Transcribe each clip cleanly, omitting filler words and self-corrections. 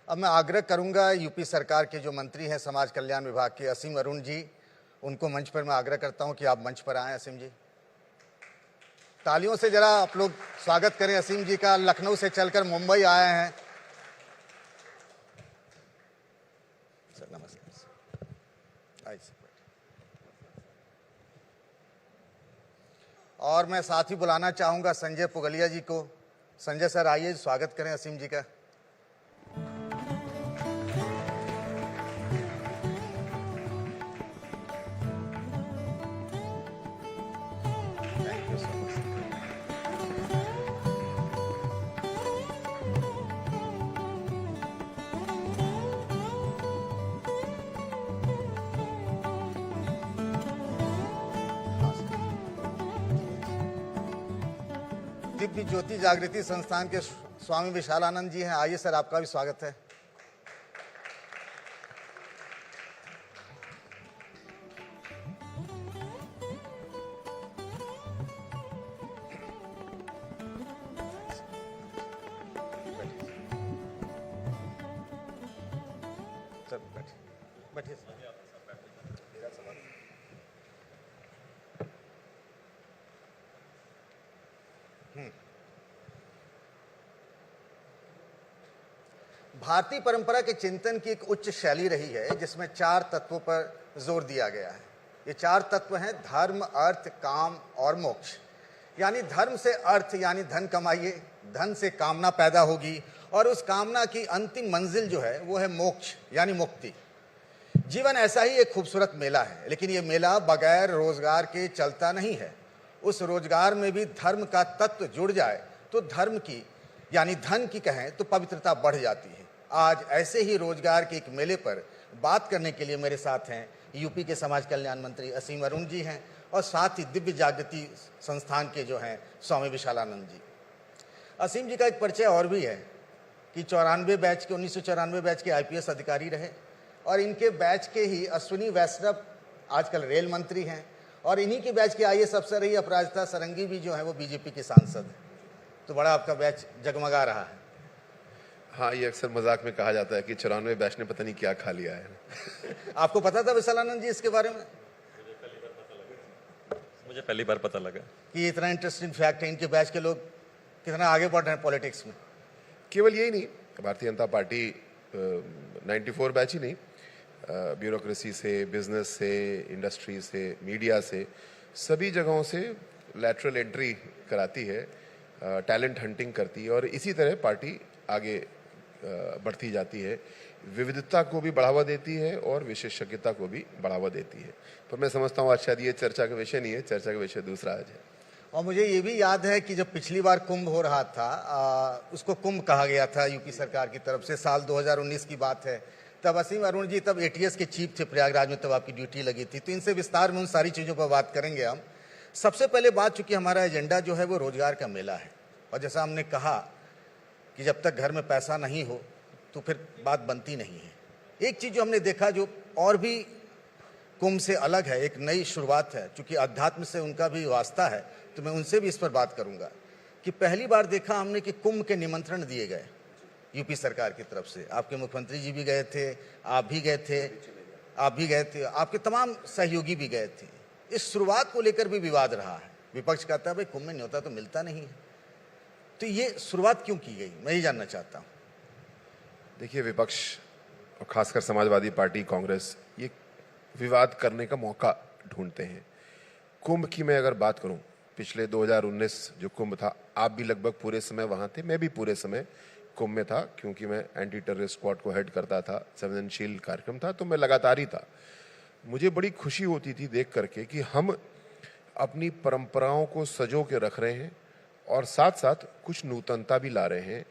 अब मैं आग्रह करूंगा यूपी सरकार के जो मंत्री हैं समाज कल्याण विभाग के असीम अरुण जी, उनको मंच पर मैं आग्रह करता हूं कि आप मंच पर आएं। असीम जी, तालियों से जरा आप लोग स्वागत करें असीम जी का। लखनऊ से चलकर मुंबई आए हैं। सर नमस्कार। आइए। और मैं साथ ही बुलाना चाहूंगा संजय पुगलिया जी को। संजय सर आइए, स्वागत करें असीम जी का। Thank you so much. Divya ज्योति जागृति संस्थान के स्वामी विशालानंद जी हैं। आइए सर, आपका भी स्वागत है। सर बैठिए सर। भारतीय परंपरा के चिंतन की एक उच्च शैली रही है जिसमें 4 तत्वों पर जोर दिया गया है। ये 4 तत्व हैं धर्म, अर्थ, काम और मोक्ष। यानी धर्म से अर्थ यानी धन कमाइए, धन से कामना पैदा होगी और उस कामना की अंतिम मंजिल जो है वो है मोक्ष यानी मुक्ति। जीवन ऐसा ही एक खूबसूरत मेला है, लेकिन ये मेला बगैर रोजगार के चलता नहीं है। उस रोजगार में भी धर्म का तत्व जुड़ जाए तो धर्म की यानी धन की कहें तो पवित्रता बढ़ जाती है। आज ऐसे ही रोजगार के एक मेले पर बात करने के लिए मेरे साथ हैं यूपी के समाज कल्याण मंत्री असीम अरुण जी हैं और साथ ही दिव्य जागृति संस्थान के जो हैं स्वामी विशालानंद जी। असीम जी का एक परिचय और भी है कि 1994 बैच के IPS अधिकारी रहे और इनके बैच के ही अश्विनी वैष्णव आजकल रेल मंत्री हैं और इन्हीं के बैच के IAS अफसर ही अपराजिता सारंगी भी जो है वो BJP के सांसद हैं। तो बड़ा आपका बैच जगमगा रहा है। हाँ, ये अक्सर मजाक में कहा जाता है कि 94 बैच ने पता नहीं क्या खा लिया है। आपको पता था विशालानंद जी इसके बारे में? मुझे पहली बार पता लगा कि इतना इंटरेस्टिंग फैक्ट है, इनके बैच के लोग कितना आगे बढ़ रहे हैं पॉलिटिक्स में। केवल यही नहीं, भारतीय जनता पार्टी 94 बैच ही नहीं, ब्यूरोक्रेसी से, बिजनेस से, इंडस्ट्री से, मीडिया से, सभी जगहों से लैटरल एंट्री कराती है, टैलेंट हंटिंग करती है और इसी तरह पार्टी आगे बढ़ती जाती है। विविधता को भी बढ़ावा देती है और विशेषज्ञता को भी बढ़ावा देती है। पर मैं समझता हूँ आज शायद ये चर्चा का विषय नहीं है, चर्चा का विषय दूसरा आज है। और मुझे ये भी याद है कि जब पिछली बार कुंभ हो रहा था, उसको कुंभ कहा गया था यूपी सरकार की तरफ से, साल 2019 की बात है। तब असीम अरुण जी तब ATS के चीफ थे प्रयागराज में, तब आपकी ड्यूटी लगी थी। तो इनसे विस्तार में उन सारी चीज़ों पर बात करेंगे हम। सबसे पहले बात, चूंकि हमारा एजेंडा जो है वो रोजगार का मेला है और जैसा हमने कहा कि जब तक घर में पैसा नहीं हो तो फिर बात बनती नहीं है। एक चीज़ जो हमने देखा जो और भी कुंभ से अलग है, एक नई शुरुआत है, चूंकि अध्यात्म से उनका भी वास्ता है तो मैं उनसे भी इस पर बात करूंगा कि पहली बार देखा हमने कि कुंभ के निमंत्रण दिए गए यूपी सरकार की तरफ से। आपके मुख्यमंत्री जी भी गए थे, आप भी गए थे, आपके तमाम सहयोगी भी गए थे। इस शुरुआत को लेकर भी विवाद रहा है। विपक्ष कहता है भाई कुंभ में न्योता तो मिलता नहीं है, तो ये शुरुआत क्यों की गई, मैं ये जानना चाहता हूँ। देखिए, विपक्ष और खासकर समाजवादी पार्टी, कांग्रेस, ये विवाद करने का मौका ढूंढते हैं। कुंभ की मैं अगर बात करूं, पिछले 2019 जो कुंभ था, आप भी लगभग पूरे समय वहां थे, मैं भी पूरे समय कुंभ में था क्योंकि मैं एंटी टेररिस्ट स्क्वाड को हेड करता था, संवेदनशील कार्यक्रम था, तो मैं लगातार ही था। मुझे बड़ी खुशी होती थी देख करके कि हम अपनी परंपराओं को सजो के रख रहे हैं और साथ साथ कुछ नूतनता भी ला रहे हैं।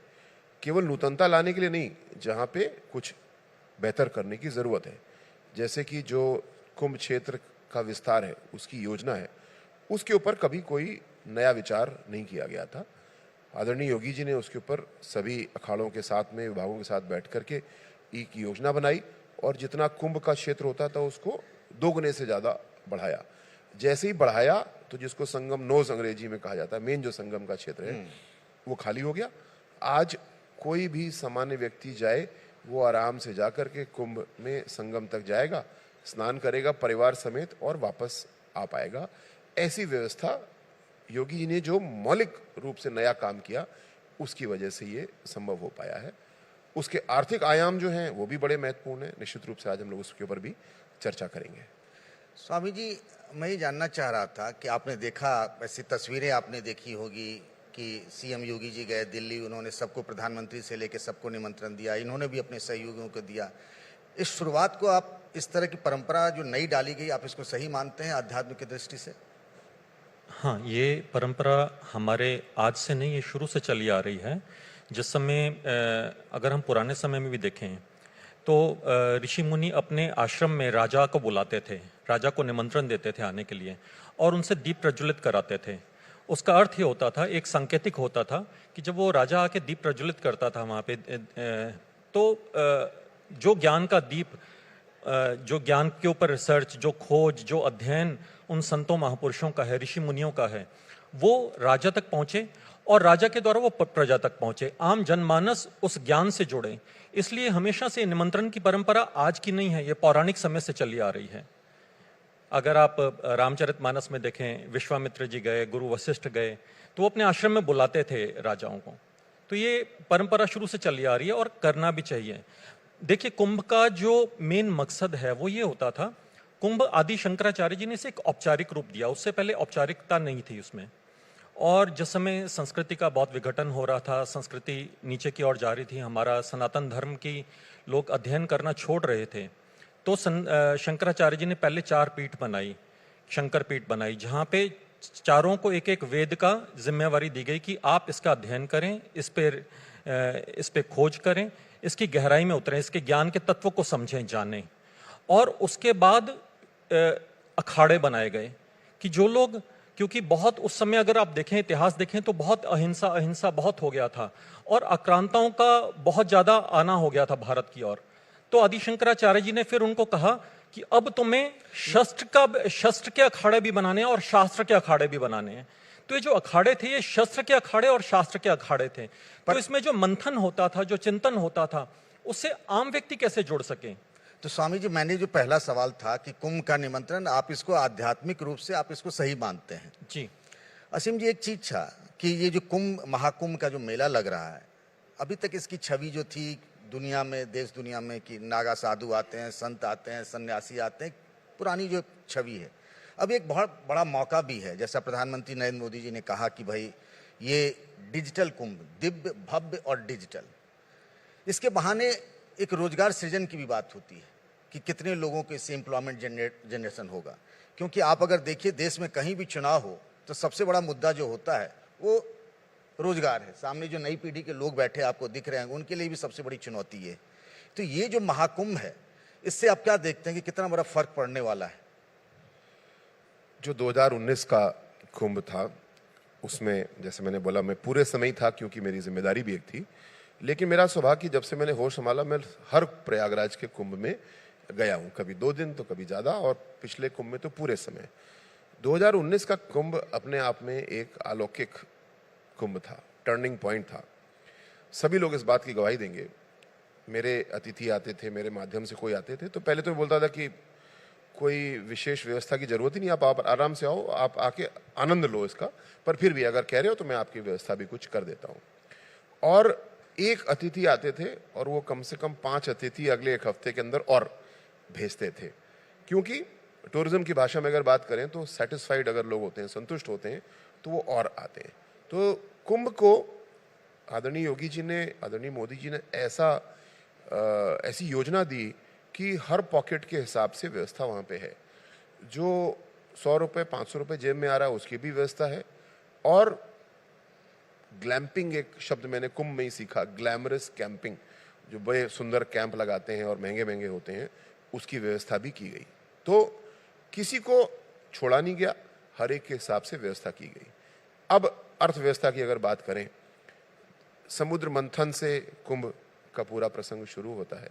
केवल नूतनता लाने के लिए नहीं, जहाँ पे कुछ बेहतर करने की ज़रूरत है, जैसे कि जो कुंभ क्षेत्र का विस्तार है, उसकी योजना है, उसके ऊपर कभी कोई नया विचार नहीं किया गया था। आदरणीय योगी जी ने उसके ऊपर सभी अखाड़ों के साथ में, विभागों के साथ बैठ करके एक योजना बनाई और जितना कुंभ का क्षेत्र होता था उसको 2 गुने से ज़्यादा बढ़ाया। जैसे ही बढ़ाया तो जिसको संगम नोज अंग्रेजी में कहा जाता है, मेन जो संगम का क्षेत्र है वो खाली हो गया। आज कोई भी सामान्य व्यक्ति जाए वो आराम से जाकर के कुंभ में संगम तक जाएगा, स्नान करेगा परिवार समेत और वापस आ पाएगा। ऐसी व्यवस्था योगी जी ने जो मौलिक रूप से नया काम किया, उसकी वजह से ये संभव हो पाया है। उसके आर्थिक आयाम जो हैं वो भी बड़े महत्वपूर्ण हैं। निश्चित रूप से आज हम लोग उसके ऊपर भी चर्चा करेंगे। स्वामी जी, मैं ये जानना चाह रहा था कि आपने देखा, ऐसी तस्वीरें आपने देखी होगी कि सीएम योगी जी गए दिल्ली, उन्होंने सबको, प्रधानमंत्री से लेकर सबको निमंत्रण दिया, इन्होंने भी अपने सहयोगियों को दिया। इस शुरुआत को आप, इस तरह की परंपरा जो नई डाली गई, आप इसको सही मानते हैं आध्यात्म की दृष्टि से? हाँ, ये परंपरा हमारे आज से नहीं, ये शुरू से चली आ रही है। जिस समय अगर हम पुराने समय में भी देखें तो ऋषि मुनि अपने आश्रम में राजा को बुलाते थे, राजा को निमंत्रण देते थे आने के लिए और उनसे दीप प्रज्वलित कराते थे। उसका अर्थ ये होता था, एक सांकेतिक होता था कि जब वो राजा आके दीप प्रज्वलित करता था वहाँ पे तो जो ज्ञान का दीप, जो ज्ञान के ऊपर रिसर्च, जो खोज, जो अध्ययन उन संतों महापुरुषों का है, ऋषि मुनियों का है, वो राजा तक पहुँचे और राजा के द्वारा वो प्रजा तक पहुँचे, आम जनमानस उस ज्ञान से जुड़े। इसलिए हमेशा से निमंत्रण की परंपरा आज की नहीं है, ये पौराणिक समय से चली आ रही है। अगर आप रामचरितमानस में देखें, विश्वामित्र जी गए, गुरु वशिष्ठ गए, तो वो अपने आश्रम में बुलाते थे राजाओं को। तो ये परंपरा शुरू से चली आ रही है और करना भी चाहिए। देखिए, कुंभ का जो मेन मकसद है वो ये होता था, कुंभ आदि शंकराचार्य जी ने इसे एक औपचारिक रूप दिया, उससे पहले औपचारिकता नहीं थी उसमें। और जिस समय संस्कृति का बहुत विघटन हो रहा था, संस्कृति नीचे की ओर जा रही थी, हमारा सनातन धर्म की लोग अध्ययन करना छोड़ रहे थे, तो शंकराचार्य जी ने पहले 4 पीठ बनाई, शंकर पीठ बनाई, जहाँ पे चारों को एक एक वेद का जिम्मेवारी दी गई कि आप इसका अध्ययन करें, इस पे खोज करें, इसकी गहराई में उतरें, इसके ज्ञान के तत्व को समझें, जानें। और उसके बाद अखाड़े बनाए गए कि जो लोग, क्योंकि बहुत उस समय अगर आप देखें, इतिहास देखें तो बहुत अहिंसा बहुत हो गया था और आक्रांताओं का बहुत ज्यादा आना हो गया था भारत की ओर। तो आदि शंकराचार्य जी ने फिर उनको कहा कि अब तुम्हें शस्त्र के अखाड़े भी बनाने हैं और शास्त्र के अखाड़े भी बनाने हैं। तो ये जो अखाड़े थे, ये शस्त्र के अखाड़े और शास्त्र के अखाड़े थे। तो इसमें जो मंथन होता था, जो चिंतन होता था, उससे आम व्यक्ति कैसे जुड़ सके। तो स्वामी जी, मैंने जो पहला सवाल था कि कुंभ का निमंत्रण, आप इसको आध्यात्मिक रूप से आप इसको सही मानते हैं? जी। असीम जी, एक चीज था कि ये जो कुंभ, महाकुंभ का जो मेला लग रहा है, अभी तक इसकी छवि जो थी दुनिया में, देश दुनिया में, कि नागा साधु आते हैं, संत आते हैं, सन्यासी आते हैं, पुरानी जो छवि है। अब एक बहुत बड़ा मौका भी है, जैसा प्रधानमंत्री नरेंद्र मोदी जी ने कहा कि भाई ये डिजिटल कुंभ, दिव्य, भव्य और डिजिटल, इसके बहाने एक रोजगार सृजन की भी बात होती है कि कितने लोगों को इससे एम्प्लॉयमेंट जनरेशन होगा। क्योंकि आप अगर देखिए, देश में कहीं भी चुनाव हो तो सबसे बड़ा मुद्दा जो होता है वो रोजगार है। सामने जो नई पीढ़ी के लोग बैठे आपको दिख रहे हैं, उनके लिए भी सबसे बड़ी चुनौती है। तो ये जो महाकुंभ है, इससे आप क्या देखते हैं कि कितना बड़ा फर्क पड़ने वाला है? जो 2019 का कुंभ था, उसमें जैसे मैंने बोला, मैं पूरे समय था क्योंकि मेरी जिम्मेदारी भी एक थी। लेकिन मेरा सौभाग्य कि जब से मैंने होश संभाला, मैं हर प्रयागराज के कुंभ में गया हूँ, कभी 2 दिन तो कभी ज़्यादा, और पिछले कुंभ में तो पूरे समय। 2019 का कुंभ अपने आप में एक अलौकिक कुंभ था, टर्निंग पॉइंट था। सभी लोग इस बात की गवाही देंगे। मेरे अतिथि आते थे, मेरे माध्यम से कोई आते थे, तो पहले तो मैं बोलता था कि कोई विशेष व्यवस्था की जरूरत ही नहीं, आप आराम से आओ, आप आके आनंद लो इसका, पर फिर भी अगर कह रहे हो तो मैं आपकी व्यवस्था भी कुछ कर देता हूँ। और एक अतिथि आते थे और वो कम से कम 5 अतिथि अगले 1 हफ्ते के अंदर और भेजते थे, क्योंकि टूरिज्म की भाषा में अगर बात करें तो सेटिस्फाइड अगर लोग होते हैं, संतुष्ट होते हैं, तो वो और आते हैं। तो कुंभ को आदरणीय योगी जी ने, आदरणीय मोदी जी ने ऐसी योजना दी कि हर पॉकेट के हिसाब से व्यवस्था वहाँ पे है। जो 100 रुपये 500 रुपये जेब में आ रहा है उसकी भी व्यवस्था है। और ग्लैम्पिंग, एक शब्द मैंने कुंभ में ही सीखा, ग्लैमरस कैंपिंग, जो बड़े सुंदर कैंप लगाते हैं और महंगे महंगे होते हैं, उसकी व्यवस्था भी की गई। तो किसी को छोड़ा नहीं गया, हर एक के हिसाब से व्यवस्था की गई। अब अर्थव्यवस्था की अगर बात करें, समुद्र मंथन से कुंभ का पूरा प्रसंग शुरू होता है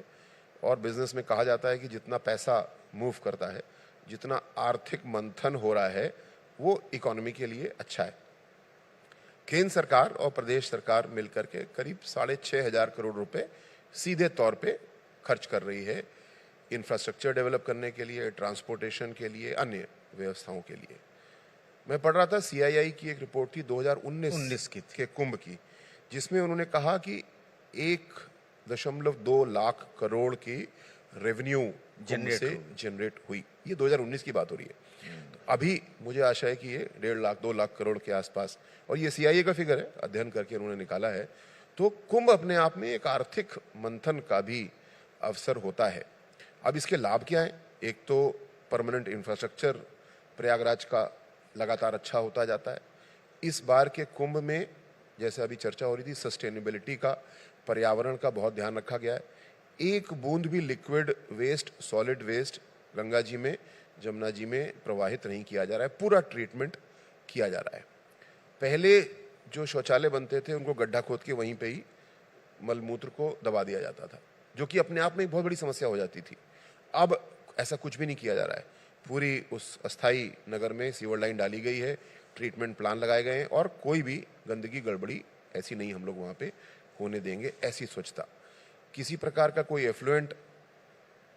और बिजनेस में कहा जाता है कि जितना पैसा मूव करता है, जितना आर्थिक मंथन हो रहा है, वो इकोनॉमी के लिए अच्छा है। केंद्र सरकार और प्रदेश सरकार मिलकर के करीब 6,500 करोड़ रुपए सीधे तौर पे खर्च कर रही है इंफ्रास्ट्रक्चर डेवलप करने के लिए, ट्रांसपोर्टेशन के लिए, अन्य व्यवस्थाओं के लिए। मैं पढ़ रहा था CII की एक रिपोर्ट थी 2019 के कुंभ की, जिसमें उन्होंने कहा कि 1.2 लाख करोड़ की रेवेन्यू जनरेट हुई। ये 2019 की बात हो रही है। अभी मुझे आशा है कि ये 1.5 लाख 2 लाख करोड़ के आसपास, और ये CII का फिगर है, अध्ययन करके उन्होंने निकाला है। तो कुंभ अपने आप में एक आर्थिक मंथन का भी अवसर होता है। अब इसके लाभ क्या है? एक तो परमानेंट इंफ्रास्ट्रक्चर प्रयागराज का लगातार अच्छा होता जाता है। इस बार के कुंभ में जैसे अभी चर्चा हो रही थी, सस्टेनेबिलिटी का, पर्यावरण का बहुत ध्यान रखा गया है। एक बूंद भी liquid waste, solid waste Ganga ji में, जमुना जी में प्रवाहित नहीं किया जा रहा है, पूरा ट्रीटमेंट किया जा रहा है। पहले जो शौचालय बनते थे उनको गड्ढा खोद के वहीं पे ही मलमूत्र को दबा दिया जाता था, जो कि अपने आप में एक बहुत बड़ी समस्या हो जाती थी। अब ऐसा कुछ भी नहीं किया जा रहा है। पूरी उस अस्थाई नगर में सीवर लाइन डाली गई है, ट्रीटमेंट प्लान लगाए गए हैं, और कोई भी गंदगी गड़बड़ी ऐसी नहीं हम लोग वहाँ पे होने देंगे। ऐसी स्वच्छता, किसी प्रकार का कोई एफ्लुएंट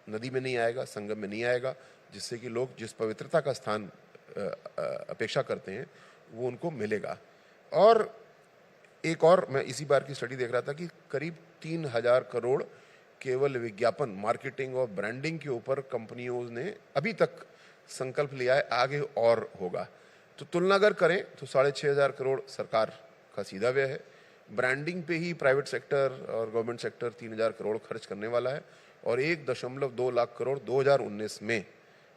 नदी में नहीं आएगा, संगम में नहीं आएगा, जिससे कि लोग जिस पवित्रता का स्थान अपेक्षा करते हैं वो उनको मिलेगा। और एक और मैं इसी बार की स्टडी देख रहा था कि करीब 3,000 करोड़ केवल विज्ञापन, मार्केटिंग और ब्रांडिंग के ऊपर कंपनियों ने अभी तक संकल्प लिया है, आगे और होगा। तो तुलना अगर करें तो 6,500 करोड़ सरकार का सीधा व्यय है। ब्रांडिंग पे ही प्राइवेट सेक्टर और गवर्नमेंट सेक्टर 3,000 करोड़ खर्च करने वाला है, और 1.2 लाख करोड़ 2019 में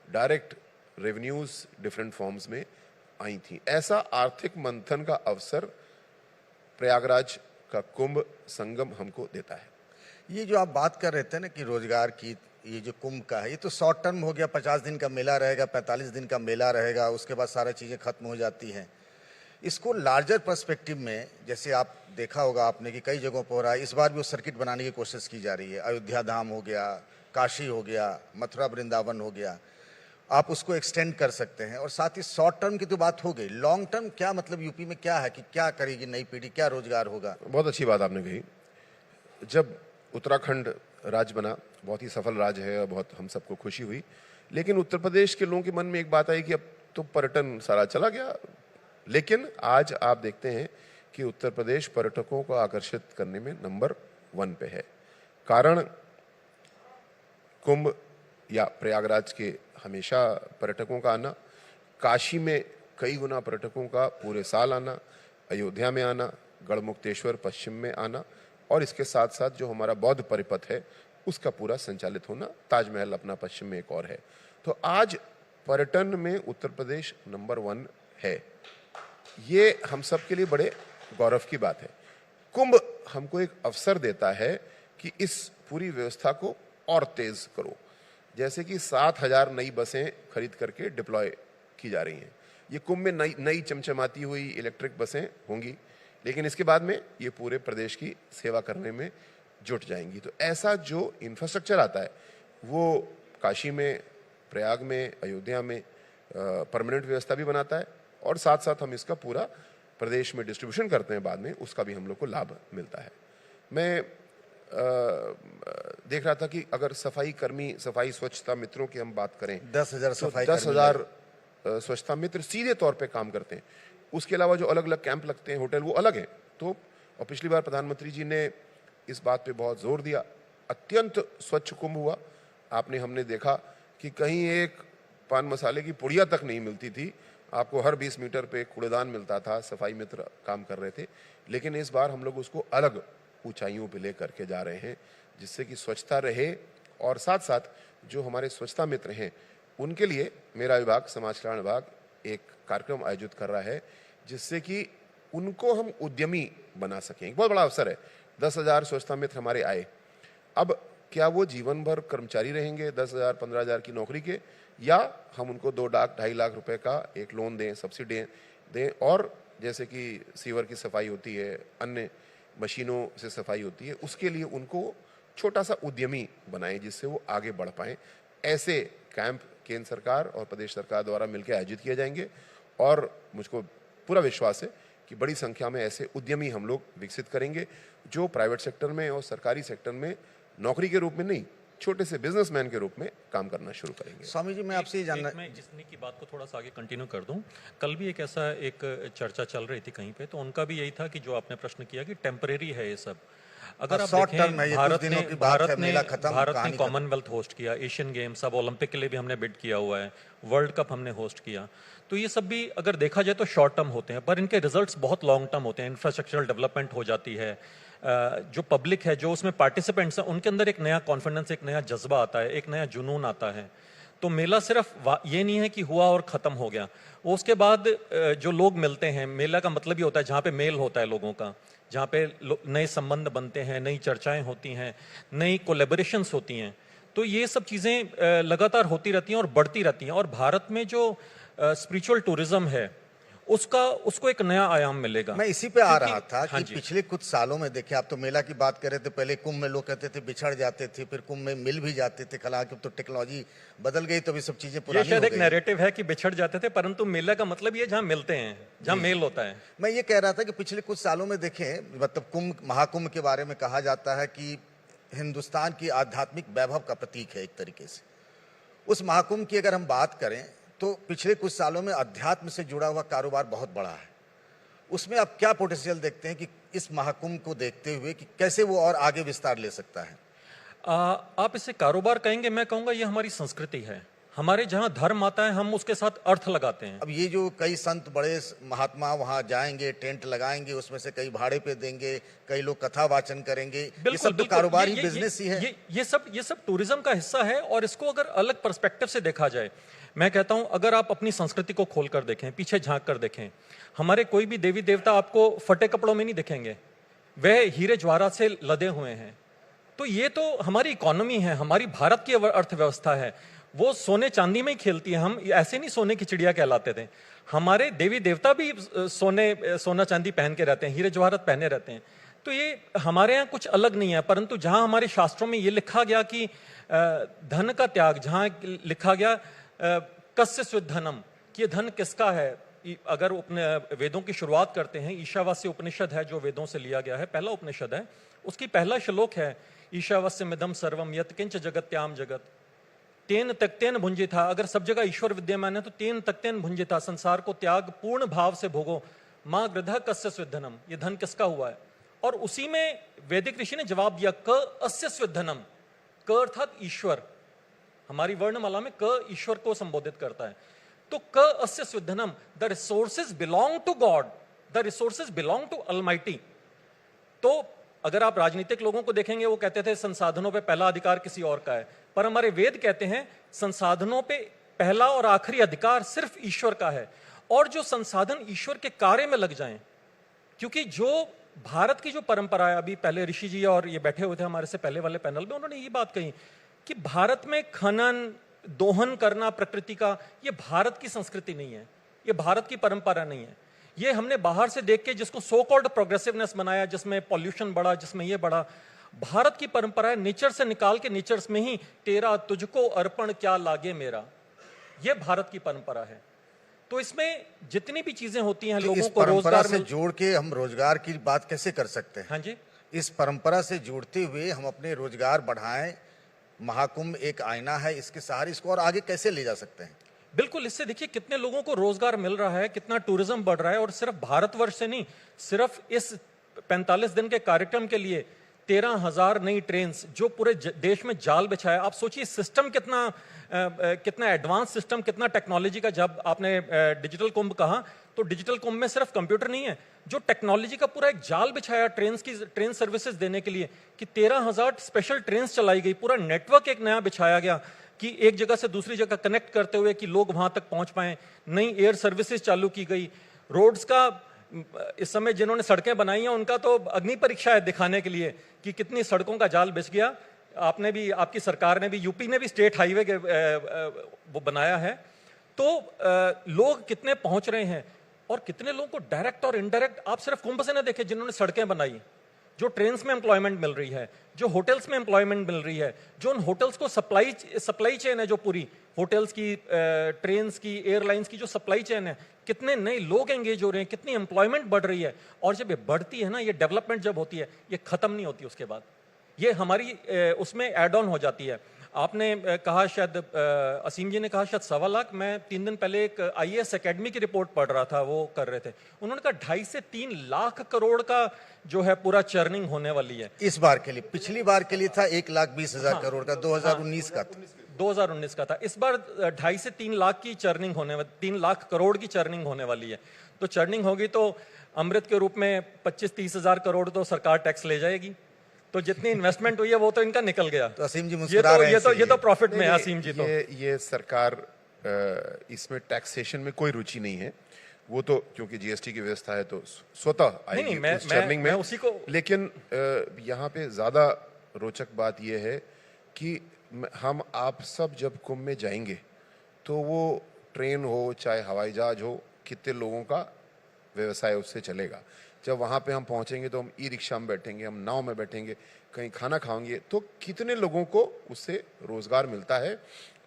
डायरेक्ट रेवेन्यूज डिफरेंट फॉर्म्स में आई थी। ऐसा आर्थिक मंथन का अवसर प्रयागराज का कुंभ संगम हमको देता है। ये जो आप बात कर रहे थे ना कि रोजगार की, ये जो कुंभ का है, ये तो शॉर्ट टर्म हो गया। 50 दिन का मेला रहेगा, 45 दिन का मेला रहेगा, उसके बाद सारा चीज़ें खत्म हो जाती हैं। इसको लार्जर पर्सपेक्टिव में, जैसे आप देखा होगा आपने कि कई जगहों पर हो रहा है, इस बार भी वो सर्किट बनाने की कोशिश की जा रही है। अयोध्या धाम हो गया, काशी हो गया, मथुरा वृंदावन हो गया, आप उसको एक्सटेंड कर सकते हैं। और साथ ही शॉर्ट टर्म की तो बात हो गई, लॉन्ग टर्म क्या मतलब यूपी में क्या है कि क्या करेगी नई पीढ़ी, क्या रोजगार होगा? बहुत अच्छी बात आपने कही। जब उत्तराखंड राज्य बना, बहुत ही सफल राज्य है और बहुत हम सबको खुशी हुई, लेकिन उत्तर प्रदेश के लोगों के मन में एक बात आई कि अब तो पर्यटन सारा चला गया। लेकिन आज आप देखते हैं कि उत्तर प्रदेश पर्यटकों को आकर्षित करने में नंबर 1 पे है। कारण कुंभ या प्रयागराज के हमेशा पर्यटकों का आना, काशी में कई गुना पर्यटकों का पूरे साल आना, अयोध्या में आना, गढ़मुक्तेश्वर पश्चिम में आना, और इसके साथ साथ जो हमारा बौद्ध परिपथ है उसका पूरा संचालित होना, ताजमहल अपना पश्चिम में एक और है। तो आज पर्यटन में उत्तर प्रदेश नंबर 1 है। ये हम सब के लिए बड़े गौरव की बात है। कुंभ हमको एक अवसर देता है कि इस पूरी व्यवस्था को और तेज करो। जैसे कि 7,000 नई बसें खरीद करके डिप्लॉय की जा रही हैं। ये कुंभ में नई चमचमाती हुई इलेक्ट्रिक बसें होंगी, लेकिन इसके बाद में ये पूरे प्रदेश की सेवा करने में जुट जाएंगी। तो ऐसा जो इंफ्रास्ट्रक्चर आता है वो काशी में, प्रयाग में, अयोध्या में परमानेंट व्यवस्था भी बनाता है, और साथ साथ हम इसका पूरा प्रदेश में डिस्ट्रीब्यूशन करते हैं बाद में, उसका भी हम लोग को लाभ मिलता है। मैं देख रहा था कि अगर सफाई कर्मी, सफाई स्वच्छता मित्रों की हम बात करें, 10,000 तो सफाई 10,000 स्वच्छता मित्र सीधे तौर पे काम करते हैं। उसके अलावा जो अलग अलग कैंप लगते हैं, होटल, वो अलग हैं। तो और पिछली बार प्रधानमंत्री जी ने इस बात पे बहुत जोर दिया, अत्यंत स्वच्छ कुंभ हुआ। हमने देखा कि कहीं एक पान मसाले की पुड़िया तक नहीं मिलती थी, आपको हर 20 मीटर पे कूड़ेदान मिलता था। सफाई मित्र काम कर रहे थे, लेकिन इस बार हम लोग उसको अलग ऊंचाइयों पे ले करके जा रहे हैं, जिससे कि स्वच्छता रहे। और साथ साथ जो हमारे स्वच्छता मित्र हैं उनके लिए मेरा विभाग, समाज कल्याण विभाग, एक कार्यक्रम आयोजित कर रहा है, जिससे कि उनको हम उद्यमी बना सकें। एक बहुत बड़ा अवसर है। 10,000 स्वच्छता मित्र हमारे आए। अब क्या वो जीवन भर कर्मचारी रहेंगे 10,000 15,000 की नौकरी के, या हम उनको 2 लाख 2.5 लाख रुपए का एक लोन दें, सब्सिडी दें, और जैसे कि सीवर की सफाई होती है, अन्य मशीनों से सफाई होती है, उसके लिए उनको छोटा सा उद्यमी बनाएं, जिससे वो आगे बढ़ पाएं। ऐसे कैंप केंद्र सरकार और प्रदेश सरकार द्वारा मिलकर आयोजित किए जाएंगे, और मुझको पूरा विश्वास है कि कि बड़ी संख्या में ऐसे उद्यमी हम लोग विकसित करेंगे जो प्राइवेट सेक्टर में और सरकारी सेक्टर में नौकरी के रूप में नहीं, छोटे से बिजनेसमैन के रूप में काम करना शुरू करेंगे। स्वामी जी, मैं आपसे ये जानना, मैं जिसने की बात को थोड़ा सा आगे कंटिन्यू कर दूं, कल भी एक ऐसा एक चर्चा चल रही थी कहीं पे, तो उनका भी यही था कि जो आपने प्रश्न किया कि टेम्परेरी है ये सब। अगर आप शॉर्ट टर्म है, देखें, ये कुछ दिनों की बात है, मेला खत्म, भारत ने कहानी कॉमनवेल्थ होस्ट किया, एशियन गेम्स, अब ओलंपिक के लिए भी हमने बिड किया हुआ है, वर्ल्ड कप हमने होस्ट किया, तो ये सब भी अगर देखा जाए तो शॉर्ट टर्म होते हैं, पर इनके रिजल्ट्स बहुत लॉन्ग टर्म होते हैं। इंफ्रास्ट्रक्चरल डेवलपमेंट हो जाती है, जो पब्लिक है, जो उसमें पार्टिसिपेंट्स हैं, उनके अंदर एक नया कॉन्फिडेंस, एक नया जज्बा आता है, एक नया जुनून आता है। तो मेला सिर्फ ये नहीं है कि हुआ और ख़त्म हो गया, वो उसके बाद जो लोग मिलते हैं, मेला का मतलब ये होता है जहाँ पे मेल होता है लोगों का, जहाँ पे नए संबंध बनते हैं, नई चर्चाएं होती हैं, नई कोलेबोरेशंस होती हैं। तो ये सब चीज़ें लगातार होती रहती हैं और बढ़ती रहती हैं। और भारत में जो स्पिरिचुअल टूरिज्म है उसको एक नया आयाम मिलेगा। मैं इसी पे आ रहा था हाँ कि जी। पिछले कुछ सालों में देखिए, आप तो मेला की बात कर रहे थे, पहले कुंभ में लोग कहते थे बिछड़ जाते थे, फिर कुंभ में मिल भी जाते थे, हालांकि अब तो टेक्नोलॉजी बदल गई, तो ये सब चीजें ये पुरानी शायद हो एक गई। नैरेटिव है कि बिछड़ जाते थे, परंतु मेला का मतलब ये जहाँ मिलते हैं, जहाँ मेल होता है। मैं ये कह रहा था कि पिछले कुछ सालों में देखें, मतलब कुंभ, महाकुंभ के बारे में कहा जाता है कि हिंदुस्तान की आध्यात्मिक वैभव का प्रतीक है एक तरीके से। उस महाकुंभ की अगर हम बात करें तो पिछले कुछ सालों में अध्यात्म से जुड़ा हुआ कारोबार बहुत बड़ा है। उसमें आप क्या पोटेंशियल देखते हैं कि इस महाकुंभ को देखते हुए कि कैसे वो और आगे विस्तार ले सकता है? आप इसे कारोबार कहेंगे, मैं कहूँगा ये हमारी संस्कृति है। हमारे जहाँ धर्म आता है हम उसके साथ अर्थ लगाते हैं। अब ये जो कई संत बड़े महात्मा वहाँ जाएंगे, टेंट लगाएंगे, उसमें से कई भाड़े पे देंगे, कई लोग कथा वाचन करेंगे, ये सब तो कारोबार ही, बिजनेस ही है। ये सब टूरिज्म का हिस्सा है। और इसको अगर अलग पर्सपेक्टिव से देखा जाए, मैं कहता हूं अगर आप अपनी संस्कृति को खोल कर देखें, पीछे झांक कर देखें, हमारे कोई भी देवी देवता आपको फटे कपड़ों में नहीं दिखेंगे, वह हीरे जवाहरात से लदे हुए हैं। तो ये तो हमारी इकोनॉमी है, हमारी भारत की अर्थव्यवस्था है, वो सोने चांदी में ही खेलती है। हम ऐसे नहीं सोने की चिड़िया कहलाते थे। हमारे देवी देवता भी सोना चांदी पहन के रहते हैं, हीरे जवाहरात पहने रहते हैं। तो ये हमारे यहाँ कुछ अलग नहीं है। परंतु जहां हमारे शास्त्रों में ये लिखा गया कि धन का त्याग, जहां लिखा गया कस्य स्विद् धनम, कि ये धन किसका है, अगर अपने वेदों की शुरुआत करते हैं, ईशावास्य उपनिषद है जो वेदों से लिया गया है, पहला उपनिषद है, उसकी पहला श्लोक है ईशावास्यमिदं सर्वम यत्किंच जगत्याम जगत तेन तक्तेन भुंजिता। अगर सब जगह ईश्वर विद्यमान है तो तेन तक्तेन भुंजिता, संसार को त्याग पूर्ण भाव से भोगो, माँ गृध कस्य स्विद् धनम, ये धन किसका हुआ है। और उसी में वैदिक ऋषि ने जवाब दिया क अस्य स्विद् धनम, क अर्थात ईश्वर। हमारी वर्णमाला में क ईश्वर को संबोधित करता है। तो क अस्य स्विद् धनम, the resources belong to God, the resources belong to almighty. तो अगर आप राजनीतिक लोगों को देखेंगे, वो कहते थे संसाधनों पे पहला अधिकार किसी और का है, पर हमारे वेद कहते हैं संसाधनों पे पहला और आखिरी अधिकार सिर्फ ईश्वर का है। और जो संसाधन ईश्वर के कार्य में लग जाएं, क्योंकि जो भारत की जो परंपरा है, अभी पहले ऋषि जी और ये बैठे हुए थे हमारे से पहले वाले पैनल में, उन्होंने ये बात कही कि भारत में खनन दोहन करना प्रकृति का, ये भारत की संस्कृति नहीं है, ये भारत की परंपरा नहीं है। ये हमने बाहर से देख के जिसको सो कॉल्ड प्रोग्रेसिवनेस बनाया, जिसमें पॉल्यूशन बढ़ा, जिसमें ये बढ़ा। भारत की परंपरा है नेचर से निकाल के नेचर्स में ही तेरा तुझको अर्पण क्या लागे मेरा, ये भारत की परंपरा है। तो इसमें जितनी भी चीजें होती हैं, लोगों को रोजगार से जोड़ के हम रोजगार की बात कैसे कर सकते हैं? हाँ जी, इस परंपरा से जोड़ते हुए हम अपने रोजगार बढ़ाएं। महाकुंभ एक आईना है, इसके सहारे इसको और आगे कैसे ले जा सकते हैं? बिल्कुल। इससे देखिए कितने लोगों को रोजगार मिल रहा है, कितना टूरिज्म बढ़ रहा है। और सिर्फ भारतवर्ष से नहीं, सिर्फ इस 45 दिन के कार्यक्रम के लिए 13,000 नई ट्रेन जो पूरे देश में जाल बिछाया। आप सोचिए सिस्टम कितना एडवांस सिस्टम, कितना टेक्नोलॉजी का। जब आपने डिजिटल कुंभ कहा, तो डिजिटल कुंभ में सिर्फ कंप्यूटर नहीं है, जो टेक्नोलॉजी का पूरा एक जाल बिछाया ट्रेन सर्विसेज देने के लिए, कि 13,000 स्पेशल ट्रेन चलाई गई, पूरा नेटवर्क एक नया बिछाया गया कि एक जगह से दूसरी जगह कनेक्ट करते हुए कि लोग वहां तक पहुंच पाए। नई एयर सर्विसेज चालू की गई। रोड्स का इस समय जिन्होंने सड़कें बनाई हैं, उनका तो अग्नि परीक्षा है दिखाने के लिए कि कितनी सड़कों का जाल बिछ गया। आपने भी, आपकी सरकार ने भी, यूपी ने भी स्टेट हाईवे के वो बनाया है। तो लोग कितने पहुंच रहे हैं और कितने लोगों को डायरेक्ट और इनडायरेक्ट, आप सिर्फ कुंभ से ना देखें, जिन्होंने सड़कें बनाई, जो ट्रेन्स में एम्प्लॉयमेंट मिल रही है, जो होटल्स में एम्प्लॉयमेंट मिल रही है, जो उन होटल्स को सप्लाई चेन है, जो पूरी होटल्स की, ट्रेन्स की, एयरलाइंस की जो सप्लाई चेन है, कितने नए लोग एंगेज हो रहे हैं, कितनी एम्प्लॉयमेंट बढ़ रही है। और जब ये बढ़ती है ना, ये डेवलपमेंट जब होती है, ये खत्म नहीं होती उसके बाद, ये हमारी उसमें एड ऑन हो जाती है। आपने कहा शायद असीम जी ने कहा शायद 1.25 लाख। मैं 3 दिन पहले एक IAS एकेडमी की रिपोर्ट पढ़ रहा था, वो कर रहे थे, उन्होंने कहा 2.5 से 3 लाख करोड़ का जो है पूरा चर्निंग होने वाली है इस बार के लिए। पिछली बार के लिए था 1,20,000 करोड़ का, 2019 का था। 2019 का था। इस बार 2.5 से 3 लाख की चर्निंग 3 लाख करोड़ की चर्निंग होने वाली है। तो चर्निंग होगी तो अमृत के रूप में 25-30 हजार करोड़ तो सरकार टैक्स ले जाएगी। तो जितनी इन्वेस्टमेंट हुई है वो तो इनका निकल गया। तो असीम जी मुस्कुरा रहे हैं। ये तो प्रॉफिट में है असीम जी। तो ये सरकार इसमें टैक्सेशन में कोई रुचि नहीं है, वो तो क्योंकि जीएसटी की व्यवस्था है तो स्वतः आएगी उस चर्निंग में उसी को। लेकिन यहाँ पे ज्यादा रोचक बात यह है कि हम आप सब जब कुंभ में जाएंगे तो वो ट्रेन हो चाहे हवाई जहाज हो, कितने लोगों का व्यवसाय उससे चलेगा। जब वहाँ पे हम पहुँचेंगे तो हम ई रिक्शा में बैठेंगे, हम नाव में बैठेंगे, कहीं खाना खाएंगे, तो कितने लोगों को उससे रोजगार मिलता है।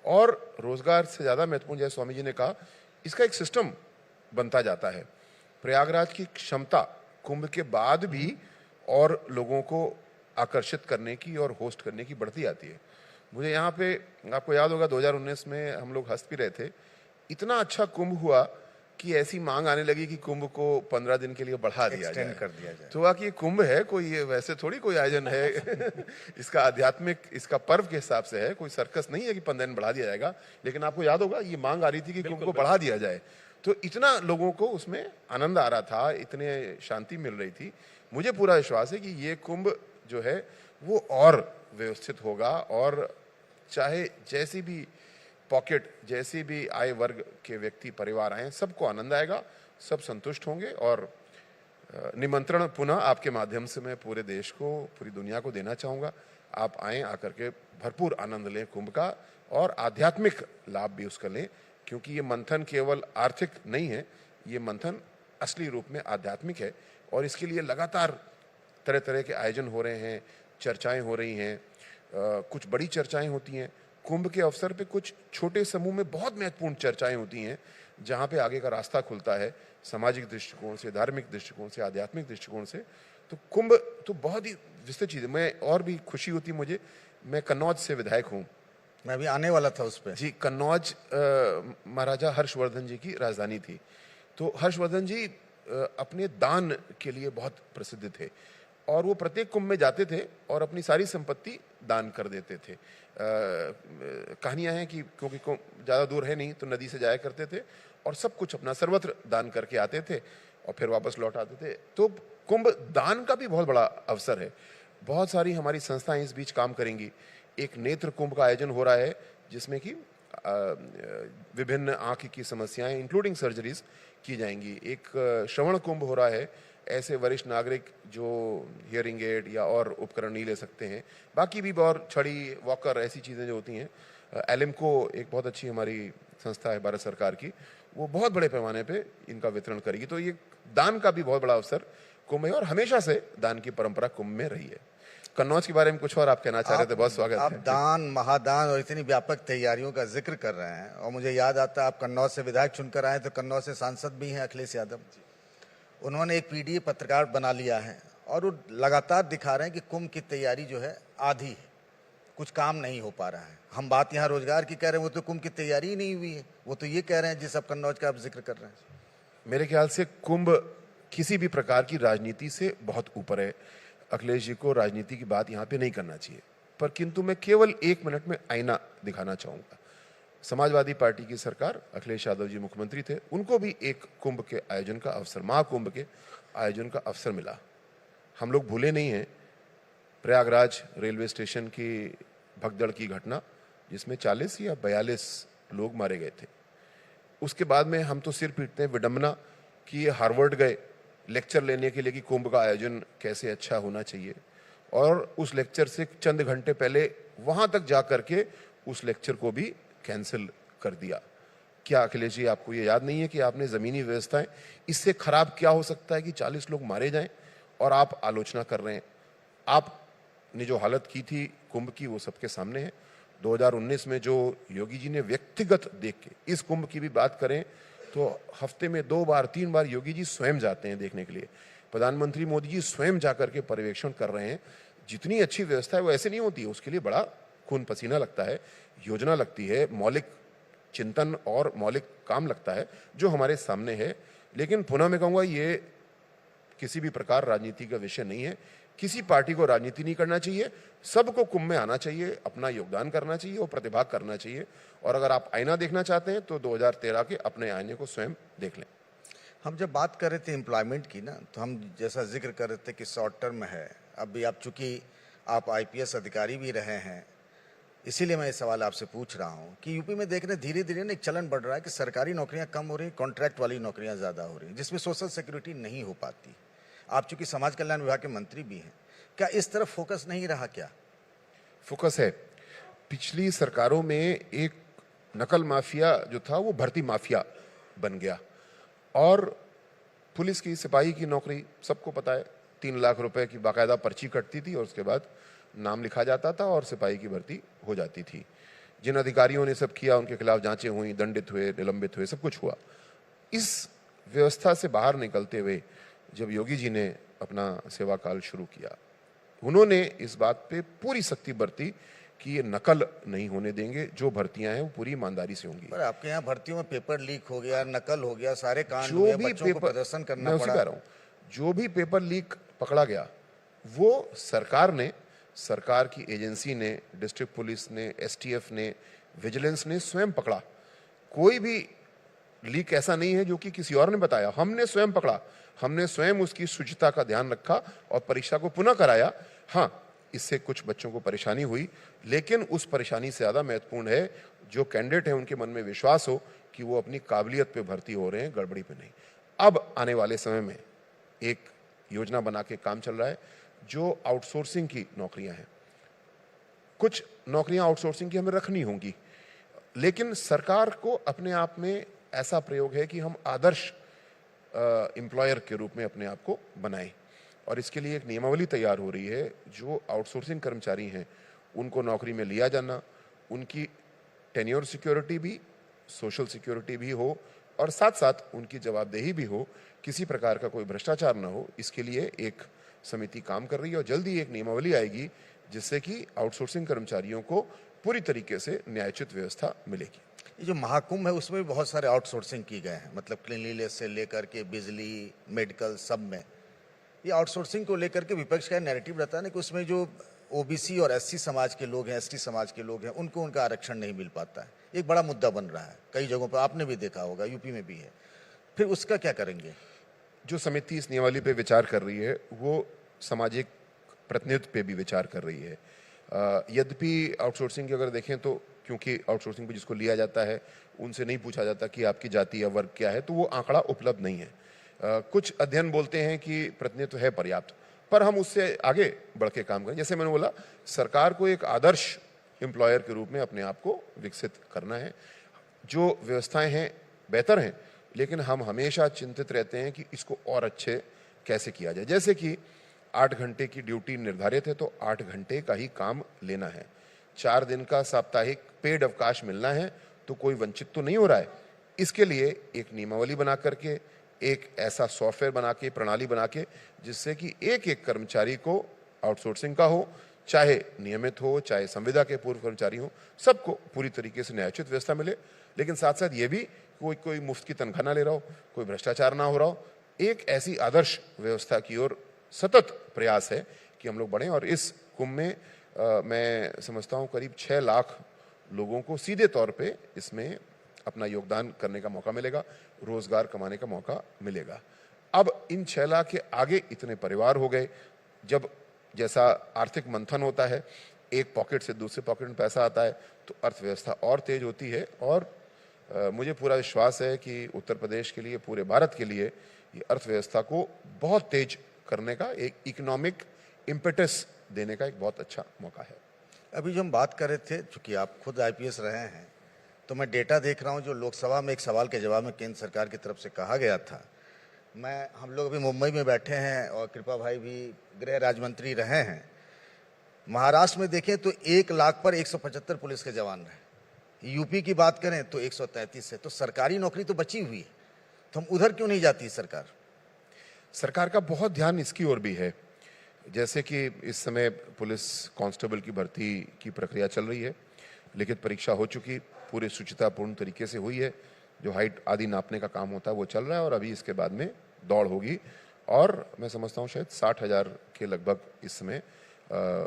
और रोजगार से ज़्यादा महत्वपूर्ण, जैसे स्वामी जी ने कहा, इसका एक सिस्टम बनता जाता है। प्रयागराज की क्षमता कुंभ के बाद भी और लोगों को आकर्षित करने की और होस्ट करने की बढ़ती आती है। मुझे यहाँ पे, आपको याद होगा 2019 में हम लोग हंस भी रहे थे, इतना अच्छा कुंभ हुआ कि ऐसी मांग आने लगी कि कुंभ को 15 दिन के लिए बढ़ा दिया जाए, कर दिया जाए। तो कि ये कुंभ है, कोई ये वैसे थोड़ी कोई आयोजन है इसका आध्यात्मिक, इसका पर्व के हिसाब से है, कोई सर्कस नहीं है कि 15 दिन बढ़ा दिया जाएगा। लेकिन आपको याद होगा ये मांग आ रही थी कि कुंभ को बढ़ा दिया जाए, तो इतना लोगों को उसमें आनंद आ रहा था, इतने शांति मिल रही थी। मुझे पूरा विश्वास है कि ये कुंभ जो है वो और व्यवस्थित होगा, और चाहे जैसी भी पॉकेट, जैसे भी आय वर्ग के व्यक्ति परिवार आए, सबको आनंद आएगा, सब संतुष्ट होंगे। और निमंत्रण पुनः आपके माध्यम से मैं पूरे देश को, पूरी दुनिया को देना चाहूँगा, आप आएँ, आकर के भरपूर आनंद लें कुंभ का, और आध्यात्मिक लाभ भी उसका लें, क्योंकि ये मंथन केवल आर्थिक नहीं है, ये मंथन असली रूप में आध्यात्मिक है। और इसके लिए लगातार तरह तरह के आयोजन हो रहे हैं, चर्चाएं हो रही हैं, कुछ बड़ी चर्चाएं होती हैं कुंभ के अवसर पे, कुछ छोटे समूह में बहुत महत्वपूर्ण चर्चाएं होती हैं, जहां पे आगे का रास्ता खुलता है सामाजिक दृष्टिकोण से, धार्मिक दृष्टिकोण से, आध्यात्मिक दृष्टिकोण से। तो कुंभ तो बहुत ही विस्तृत चीज़ है। मैं और भी खुशी होती मुझे, मैं कन्नौज से विधायक हूँ। मैं भी आने वाला था उस पर जी। कन्नौज महाराजा हर्षवर्धन जी की राजधानी थी। तो हर्षवर्धन जी अपने दान के लिए बहुत प्रसिद्ध थे, और वो प्रत्येक कुंभ में जाते थे और अपनी सारी संपत्ति दान कर देते थे। कहानियां हैं कि क्योंकि ज़्यादा दूर है नहीं तो नदी से जाया करते थे और सब कुछ अपना सर्वत्र दान करके आते थे और फिर वापस लौट आते थे। तो कुंभ दान का भी बहुत बड़ा अवसर है। बहुत सारी हमारी संस्थाएं इस बीच काम करेंगी। एक नेत्र कुंभ का आयोजन हो रहा है, जिसमें कि विभिन्न आँख की समस्याएं इंक्लूडिंग सर्जरीज की जाएंगी। एक श्रवण कुंभ हो रहा है, ऐसे वरिष्ठ नागरिक जो हियरिंग एड या और उपकरण नहीं ले सकते हैं, बाकी भी और छड़ी, वॉकर, ऐसी चीज़ें जो होती हैं। एलिम्को एक बहुत अच्छी हमारी संस्था है भारत सरकार की, वो बहुत बड़े पैमाने पे इनका वितरण करेगी। तो ये दान का भी बहुत बड़ा अवसर कुंभ है, और हमेशा से दान की परंपरा कुंभ में रही है। कन्नौज के बारे में कुछ और आप कहना चाह रहे थे? बहुत स्वागत है। आप दान, महादान और इतनी व्यापक तैयारियों का जिक्र कर रहे हैं, और मुझे याद आता है आप कन्नौज से विधायक चुनकर आए, तो कन्नौज से सांसद भी हैं अखिलेश यादव। उन्होंने एक पीडीए पत्रकार बना लिया है, और वो लगातार दिखा रहे हैं कि कुंभ की तैयारी जो है आधी है, कुछ काम नहीं हो पा रहा है। हम बात यहाँ रोजगार की कह रहे हैं, वो तो कुंभ की तैयारी ही नहीं हुई है। वो तो ये कह रहे हैं जिस अब कन्नौज का आप जिक्र कर रहे हैं। मेरे ख्याल से कुंभ किसी भी प्रकार की राजनीति से बहुत ऊपर है। अखिलेश जी को राजनीति की बात यहाँ पे नहीं करना चाहिए, पर किंतु मैं केवल 1 मिनट में आईना दिखाना चाहूँगा। समाजवादी पार्टी की सरकार, अखिलेश यादव जी मुख्यमंत्री थे, उनको भी एक कुंभ के आयोजन का अवसर, महाकुंभ के आयोजन का अवसर मिला। हम लोग भूले नहीं हैं प्रयागराज रेलवे स्टेशन की भगदड़ की घटना, जिसमें 40 या 42 लोग मारे गए थे। उसके बाद में हम तो सिर पीटते हैं, विडंबना कि ये हार्वर्ड गए लेक्चर लेने के लिए कि कुंभ का आयोजन कैसे अच्छा होना चाहिए, और उस लेक्चर से चंद घंटे पहले वहाँ तक जा कर के उस लेक्चर को भी कैंसिल कर दिया। क्या अखिलेश जी, आपको ये याद नहीं है कि आपने ज़मीनी व्यवस्थाएं, इससे खराब क्या हो सकता है कि 40 लोग मारे जाएं, और आप आलोचना कर रहे हैं? आपने जो हालत की थी कुंभ की, वो सबके सामने है। 2019 में जो योगी जी ने व्यक्तिगत देख के इस कुंभ की भी बात करें तो हफ्ते में 2 बार 3 बार योगी जी स्वयं जाते हैं देखने के लिए। प्रधानमंत्री मोदी जी स्वयं जाकर के पर्यवेक्षण कर रहे हैं। जितनी अच्छी व्यवस्था है वो ऐसे नहीं होती है, उसके लिए बड़ा खून पसीना लगता है, योजना लगती है, मौलिक चिंतन और मौलिक काम लगता है जो हमारे सामने है। लेकिन पुनः मैं कहूँगा ये किसी भी प्रकार राजनीति का विषय नहीं है। किसी पार्टी को राजनीति नहीं करना चाहिए, सबको कुंभ में आना चाहिए, अपना योगदान करना चाहिए और प्रतिभाग करना चाहिए। और अगर आप आईना देखना चाहते हैं तो 2013 के अपने आईने को स्वयं देख लें। हम जब बात कर रहे थे एम्प्लॉयमेंट की ना, तो हम जैसा जिक्र कर रहे थे कि शॉर्ट टर्म है। अभी आप चूंकि आप आईपीएस अधिकारी भी रहे हैं, इसीलिए मैं ये सवाल आपसे पूछ रहा हूँ कि यूपी में देख रहे धीरे धीरे ना एक चलन बढ़ रहा है कि सरकारी नौकरियां कम हो रही, कॉन्ट्रैक्ट वाली नौकरियां ज़्यादा हो रही, जिसमें सोशल सिक्योरिटी नहीं हो पाती। आप चूंकि समाज कल्याण विभाग के मंत्री भी हैं, क्या इस तरफ फोकस नहीं रहा? क्या फोकस है? पिछली सरकारों में एक नकल माफिया जो था वो भर्ती माफिया बन गया और पुलिस की, सिपाही की नौकरी सबको पता है, 3 लाख रुपए की बाकायदा पर्ची कटती थी और उसके बाद नाम लिखा जाता था और सिपाही की भर्ती हो जाती थी। जिन अधिकारियों ने सब किया उनके खिलाफ जांचें हुई, दंडित हुए, निलंबित हुए, सब कुछ हुआ। इस व्यवस्था से बाहर निकलते हुए जब योगी जी ने अपना सेवा काल शुरू किया, उन्होंने इस बात पे पूरी सख्ती बरती कि ये नकल नहीं होने देंगे, जो भर्तियां हैं वो पूरी ईमानदारी से होंगी। पर आपके यहाँ भर्तियों में पेपर लीक हो गया, नकल हो गया, सारे कांड जो हुए, भी बच्चों को पेपर, प्रदर्शन मैं करना उसी पड़ा। कह रहा हूं, जो भी पेपर लीक पकड़ा गया वो सरकार ने, सरकार की एजेंसी ने, डिस्ट्रिक्ट पुलिस ने, एसटीएफ ने, विजिलेंस ने स्वयं पकड़ा। कोई भी लीक ऐसा नहीं है जो कि किसी और ने बताया, हमने स्वयं पकड़ा, हमने स्वयं उसकी शुचिता का ध्यान रखा और परीक्षा को पुनः कराया। हाँ, इससे कुछ बच्चों को परेशानी हुई, लेकिन उस परेशानी से ज़्यादा महत्वपूर्ण है जो कैंडिडेट है उनके मन में विश्वास हो कि वो अपनी काबिलियत पे भर्ती हो रहे हैं, गड़बड़ी पे नहीं। अब आने वाले समय में एक योजना बना के काम चल रहा है जो आउटसोर्सिंग की नौकरियां हैं। कुछ नौकरियां आउटसोर्सिंग की हमें रखनी होंगी, लेकिन सरकार को अपने आप में ऐसा प्रयोग है कि हम आदर्श एम्प्लॉयर के रूप में अपने आप को बनाएं और इसके लिए एक नियमावली तैयार हो रही है। जो आउटसोर्सिंग कर्मचारी हैं उनको नौकरी में लिया जाना, उनकी टेन्योर सिक्योरिटी भी, सोशल सिक्योरिटी भी हो और साथ साथ उनकी जवाबदेही भी हो, किसी प्रकार का कोई भ्रष्टाचार ना हो, इसके लिए एक समिति काम कर रही है और जल्दी एक नियमावली आएगी जिससे कि आउटसोर्सिंग कर्मचारियों को पूरी तरीके से न्यायोचित व्यवस्था मिलेगी। ये जो महाकुंभ है उसमें भी बहुत सारे आउटसोर्सिंग की गए हैं, मतलब क्लीनलीनेस से लेकर के बिजली, मेडिकल, सब में ये आउटसोर्सिंग को लेकर के विपक्ष का नैरेटिव रहता है ना कि उसमें जो ओबीसी और एससी समाज के लोग हैं, एसटी समाज के लोग हैं, उनको उनका आरक्षण नहीं मिल पाता है। एक बड़ा मुद्दा बन रहा है कई जगहों पर, आपने भी देखा होगा, यूपी में भी है। फिर उसका क्या करेंगे? जो समिति इस नियमावली पे विचार कर रही है वो सामाजिक प्रतिनिधित्व पे भी विचार कर रही है। यद्यपि आउटसोर्सिंग की अगर देखें तो, क्योंकि आउटसोर्सिंग पे जिसको लिया जाता है उनसे नहीं पूछा जाता कि आपकी जाति या वर्ग क्या है, तो वो आंकड़ा उपलब्ध नहीं है। कुछ अध्ययन बोलते हैं कि प्रतिनिधित्व है पर्याप्त, पर हम उससे आगे बढ़ के काम करें। जैसे मैंने बोला, सरकार को एक आदर्श एम्प्लॉयर के रूप में अपने आप को विकसित करना है। जो व्यवस्थाएं हैं बेहतर हैं, लेकिन हम हमेशा चिंतित रहते हैं कि इसको और अच्छे कैसे किया जाए। जैसे कि 8 घंटे की ड्यूटी निर्धारित है तो 8 घंटे का ही काम लेना है। 4 दिन का साप्ताहिक पेड अवकाश मिलना है तो कोई वंचित तो नहीं हो रहा है। इसके लिए एक नियमावली बना करके, एक ऐसा सॉफ्टवेयर बना के, प्रणाली बना के, जिससे कि एक एक कर्मचारी को आउटसोर्सिंग का हो, चाहे नियमित हो, चाहे संविदा के पूर्व कर्मचारी हो, सबको पूरी तरीके से न्यायोचित व्यवस्था मिले। लेकिन साथ साथ ये भी कोई मुफ्त की तनख्वाह ना ले रहा हो, कोई भ्रष्टाचार ना हो रहा हो। एक ऐसी आदर्श व्यवस्था की ओर सतत प्रयास है कि हम लोग बढ़ें और इस कुंभ में मैं समझता हूँ करीब 6 लाख लोगों को सीधे तौर पे इसमें अपना योगदान करने का मौका मिलेगा, रोजगार कमाने का मौका मिलेगा। अब इन 6 लाख के आगे इतने परिवार हो गए, जब जैसा आर्थिक मंथन होता है, एक पॉकेट से दूसरे पॉकेट में पैसा आता है तो अर्थव्यवस्था और तेज होती है। और मुझे पूरा विश्वास है कि उत्तर प्रदेश के लिए, पूरे भारत के लिए ये अर्थव्यवस्था को बहुत तेज करने का, एक इकोनॉमिक इम्पेटस देने का एक बहुत अच्छा मौका है। अभी जो हम बात कर रहे थे, चूंकि आप खुद आईपीएस रहे हैं, तो मैं डेटा देख रहा हूं जो लोकसभा में एक सवाल के जवाब में केंद्र सरकार की तरफ से कहा गया था। हम लोग अभी मुंबई में बैठे हैं और कृपा भाई भी गृह राज्य मंत्री रहे हैं। महाराष्ट्र में देखें तो 1 लाख पर 175 पुलिस के जवान रहे। यूपी की बात करें तो 133 है। तो सरकारी नौकरी तो बची हुई है। तो हम उधर क्यों नहीं जाती सरकार? सरकार का बहुत ध्यान इसकी ओर भी है। जैसे कि इस समय पुलिस कांस्टेबल की भर्ती की प्रक्रिया चल रही है, लिखित परीक्षा हो चुकी, पूरी शुचितापूर्ण तरीके से हुई है, जो हाइट आदि नापने का काम होता है वो चल रहा है, और अभी इसके बाद में दौड़ होगी, और मैं समझता हूँ शायद 60,000 के लगभग इस समय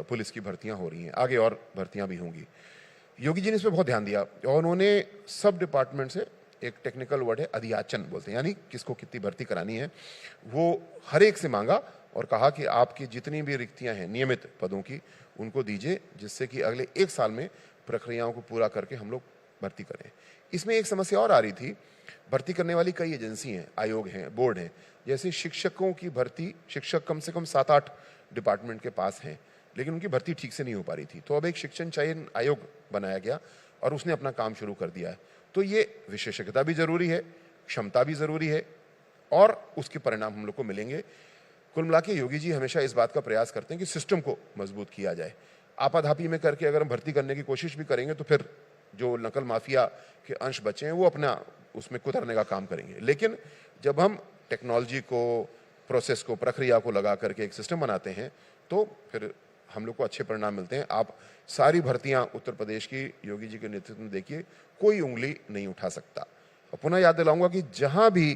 पुलिस की भर्तियां हो रही हैं, आगे और भर्तियां भी होंगी। योगी जी ने इस पर बहुत ध्यान दिया और उन्होंने सब डिपार्टमेंट से, एक टेक्निकल वर्ड है अधियाचन बोलते हैं, यानी किसको कितनी भर्ती करानी है, वो हर एक से मांगा और कहा कि आपकी जितनी भी रिक्तियां हैं नियमित पदों की उनको दीजिए, जिससे कि अगले 1 साल में प्रक्रियाओं को पूरा करके हम लोग भर्ती करें। इसमें एक समस्या और आ रही थी, भर्ती करने वाली कई एजेंसी हैं, आयोग हैं, बोर्ड हैं, जैसे शिक्षकों की भर्ती, शिक्षक कम से कम 7-8 डिपार्टमेंट के पास हैं, लेकिन उनकी भर्ती ठीक से नहीं हो पा रही थी। तो अब एक शिक्षण चयन आयोग बनाया गया और उसने अपना काम शुरू कर दिया है। तो ये विशेषज्ञता भी जरूरी है, क्षमता भी जरूरी है, और उसके परिणाम हम लोग को मिलेंगे। कुल मिला के योगी जी हमेशा इस बात का प्रयास करते हैं कि सिस्टम को मजबूत किया जाए। आपाधापी में करके अगर हम भर्ती करने की कोशिश भी करेंगे तो फिर जो नकल माफिया के अंश बचे हैं वो अपना उसमें कुतरने का काम करेंगे। लेकिन जब हम टेक्नोलॉजी को, प्रोसेस को, प्रक्रिया को लगा करके एक सिस्टम बनाते हैं तो फिर हम लोग को अच्छे परिणाम मिलते हैं। आप सारी भर्तियां उत्तर प्रदेश की योगी जी के नेतृत्व में देखिए, कोई उंगली नहीं उठा सकता। और पुनः याद दिलाऊंगा कि जहां भी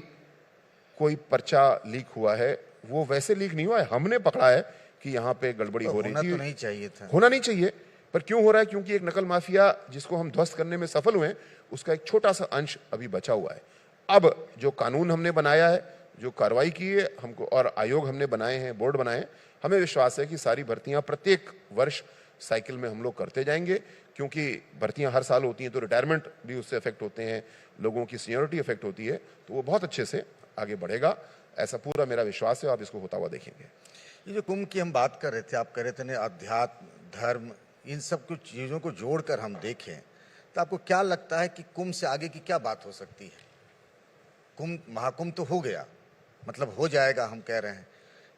कोई पर्चा लीक हुआ है वो वैसे लीक नहीं हुआ है, हमने पकड़ा है कि यहाँ पे गड़बड़ी हो रही थी। तो नहीं चाहिए था, होना नहीं चाहिए, पर क्यों हो रहा है? क्योंकि एक नकल माफिया जिसको हम ध्वस्त करने में सफल हुए हैं, उसका एक छोटा सा अंश अभी बचा हुआ है। अब जो कानून हमने बनाया है, जो कार्रवाई की है हमको, और आयोग हमने बनाए हैं, बोर्ड बनाए हैं, हमें विश्वास है कि सारी भर्तियां प्रत्येक वर्ष साइकिल में हम लोग करते जाएंगे, क्योंकि भर्तियां हर साल होती हैं तो रिटायरमेंट भी उससे इफेक्ट होते हैं, लोगों की सीनियरिटी इफेक्ट होती है, तो वो बहुत अच्छे से आगे बढ़ेगा, ऐसा पूरा मेरा विश्वास है। आप इसको होता हुआ देखेंगे। ये जो कुंभ की हम बात कर रहे थे, आप कह रहे थे ना अध्यात्म, धर्म, इन सब कुछ चीज़ों को जोड़कर हम देखें, तो आपको क्या लगता है कि कुंभ से आगे की क्या बात हो सकती है? कुंभ, महाकुंभ तो हो गया, मतलब हो जाएगा हम कह रहे हैं,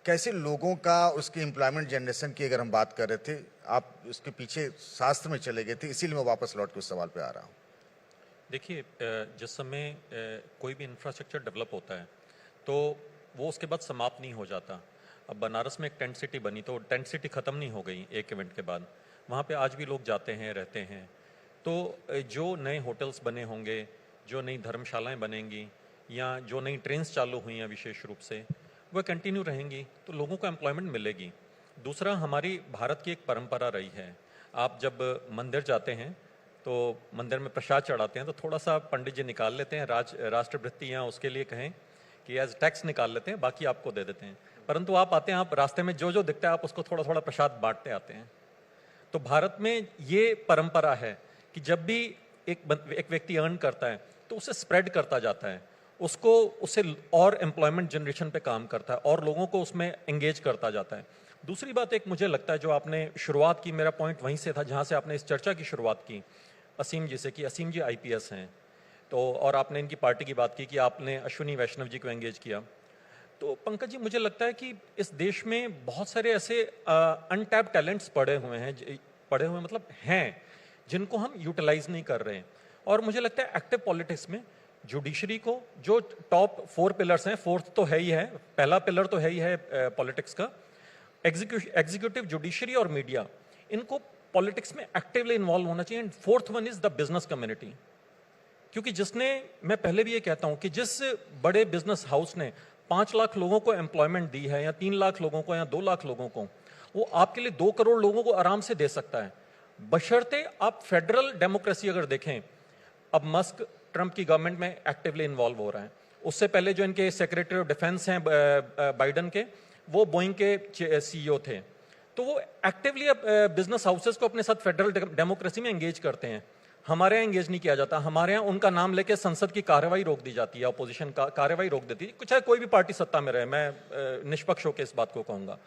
कैसे लोगों का, उसकी एम्प्लॉयमेंट जनरेशन की अगर हम बात कर रहे थे, आप उसके पीछे शास्त्र में चले गए थे, इसीलिए मैं वापस लौट के उस सवाल पे आ रहा हूँ। देखिए, जिस समय कोई भी इंफ्रास्ट्रक्चर डेवलप होता है तो वो उसके बाद समाप्त नहीं हो जाता। अब बनारस में एक टेंट सिटी बनी तो टेंट सिटी ख़त्म नहीं हो गई एक इवेंट के बाद, वहाँ पे आज भी लोग जाते हैं, रहते हैं। तो जो नए होटल्स बने होंगे, जो नई धर्मशालाएं बनेंगी, या जो नई ट्रेन्स चालू हुई हैं विशेष रूप से, वह कंटिन्यू रहेंगी, तो लोगों को एम्प्लॉयमेंट मिलेगी। दूसरा, हमारी भारत की एक परंपरा रही है, आप जब मंदिर जाते हैं तो मंदिर में प्रसाद चढ़ाते हैं तो थोड़ा सा पंडित जी निकाल लेते हैं, राष्ट्रभृति या उसके लिए कहें कि एज टैक्स निकाल लेते हैं, बाकी आपको दे देते हैं। परंतु आप आते हैं, आप रास्ते में जो जो दिखता है आप उसको थोड़ा थोड़ा प्रसाद बांटते आते हैं। तो भारत में ये परंपरा है कि जब भी एक व्यक्ति अर्न करता है तो उसे स्प्रेड करता जाता है, उससे और एम्प्लॉयमेंट जनरेशन पे काम करता है और लोगों को उसमें एंगेज करता जाता है। दूसरी बात, एक मुझे लगता है जो आपने शुरुआत की, मेरा पॉइंट वहीं से था जहाँ से आपने इस चर्चा की शुरुआत की असीम जी से, कि असीम जी IPS हैं, तो और आपने इनकी पार्टी की बात की कि आपने अश्विनी वैष्णव जी को एंगेज किया। तो पंकज जी, मुझे लगता है कि इस देश में बहुत सारे ऐसे अनटैप्ड टैलेंट्स पड़े हुए मतलब हैं, जिनको हम यूटिलाइज नहीं कर रहे हैं। और मुझे लगता है एक्टिव पॉलिटिक्स में जुडिशरी को, जो टॉप 4 पिलर्स हैं, फोर्थ तो है ही है, पहला पिलर तो है ही है पॉलिटिक्स का, एग्जीक्यूटिव, जुडिशरी और मीडिया, इनको पॉलिटिक्स में एक्टिवली इन्वॉल्व होना चाहिए। And fourth one is the business community, क्योंकि जिसने, मैं पहले भी ये कहता हूं कि जिस बड़े बिजनेस हाउस ने 5 लाख लोगों को एम्प्लॉयमेंट दी है, या 3 लाख लोगों को, या 2 लाख लोगों को, वो आपके लिए 2 करोड़ लोगों को आराम से दे सकता है, बशर्ते आप फेडरल डेमोक्रेसी अगर देखें। अब मस्क ट्रंप की गवर्नमेंट में एक्टिवली इन्वॉल्व हो रहा है, उससे पहले जो इनके सेक्रेटरी ऑफ डिफेंस हैं बाइडन के, वो बोइंग के CEO थे, तो वो एक्टिवली बिजनेस हाउसेस को अपने साथ फेडरल डेमोक्रेसी में एंगेज करते हैं। हमारे यहाँ एंगेज नहीं किया जाता, हमारे यहाँ उनका नाम लेके संसद की कार्रवाई रोक दी जाती है, अपोजिशन का कार्रवाई रोक देती है, चाहे कोई भी पार्टी सत्ता में रहे, मैं निष्पक्ष होकर इस बात को कहूंगा।